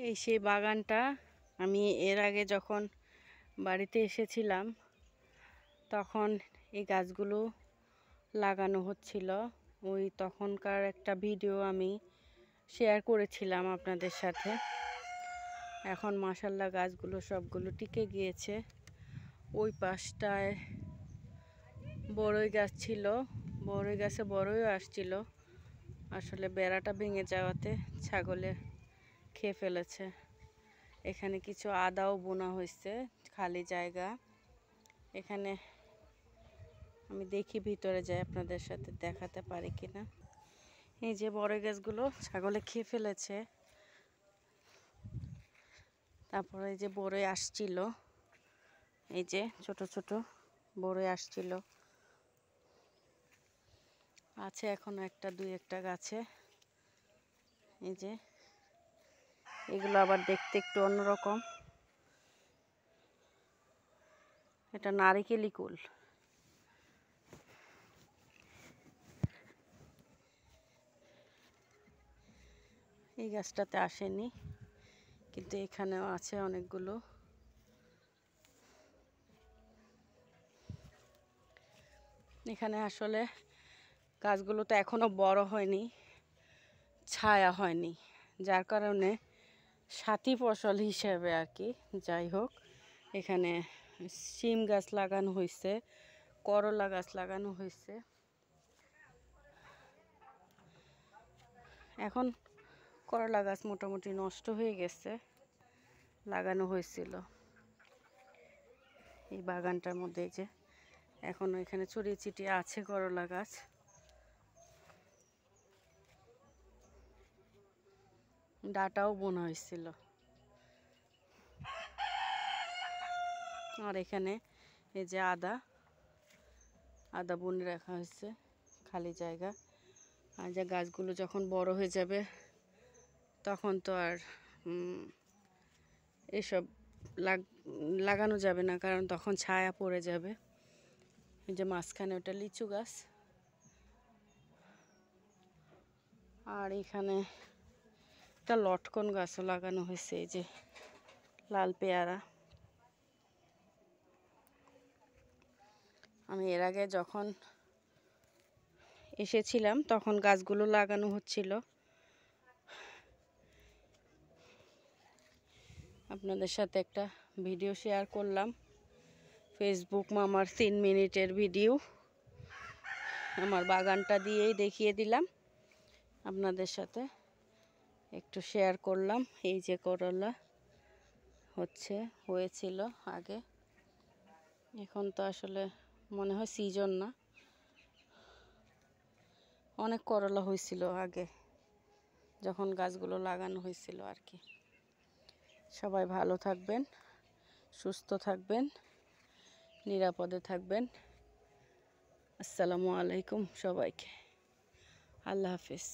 এই সেই বাগানটা আমি এর আগে যখন বাড়িতে এসেছিলাম তখন এই গাছগুলো লাগানো হচ্ছিল। ওই তখনকার একটা ভিডিও আমি শেয়ার করেছিলাম আপনাদের সাথে। এখন মাশাআল্লাহ গাছগুলো সবগুলো টিকে গিয়েছে। ওই পাশটায় বড়ই গাছ ছিল, বড়ই গাছে বড়ইও আসছিল। আসলে বেড়াটা ভেঙে যাওয়াতে ছাগলে খেয়ে ফেলেছে। এখানে কিছু আদাও বোনা হয়েছে, খালি জায়গা। এখানে আমি দেখি ভিতরে যাই, আপনাদের সাথে দেখাতে পারি কিনা। এই যে বড়ই গাছগুলো ছাগলে খেয়ে ফেলেছে। তারপরে এই যে বড়ই আসছিল, এই যে ছোট ছোট বড়ই আসছিল, আছে এখনো একটা দুই একটা গাছে। এই যে এগুলো আবার দেখতে একটু অন্যরকম। এটা নারিকেলি কুল। এই গাছটাতে আসেনি, কিন্তু এখানেও আছে অনেকগুলো। এখানে আসলে গাছগুলো তো এখনো বড় হয়নি, ছায়া হয়নি, যার কারণে সাথী ফসল হিসেবে আর কি। যাই হোক, এখানে শিম গাছ লাগানো হয়েছে, করলা গাছ লাগানো হয়েছে। এখন করলা গাছ মোটামুটি নষ্ট হয়ে গেছে, লাগানো হয়েছিল এই বাগানটার মধ্যে। যে এখনো এখানে ছড়িয়ে ছিটিয়ে আছে করলা গাছ। ডাটাও বোনা হয়েছিল। আর এখানে এই যে আদা বুনে রাখা হয়েছে, খালি জায়গা। আর যে গাছগুলো যখন বড় হয়ে যাবে তখন তো আর এসব লাগানো যাবে না, কারণ তখন ছায়া পড়ে যাবে। এই যে মাঝখানে ওটা লিচু গাছ। আর এখানে একটা লটকন গাছও লাগানো হয়েছে, এই যে লাল পেয়ারা। আমি এর আগে যখন এসেছিলাম তখন গাছগুলো লাগানো হচ্ছিল। আপনাদের সাথে একটা ভিডিও শেয়ার করলাম, ফেসবুক মামার 3 মিনিটের ভিডিও। আমার বাগানটা দিয়েই দেখিয়ে দিলাম, আপনাদের সাথে একটু শেয়ার করলাম। এই যে করলা হয়েছিল আগে, এখন তো আসলে মনে হয় সিজন না। অনেক করলা হয়েছিল আগে যখন গাছগুলো লাগানো হয়েছিল আর কি। সবাই ভালো থাকবেন, সুস্থ থাকবেন, নিরাপদে থাকবেন। আসসালামু আলাইকুম সবাইকে। আল্লাহ হাফিজ।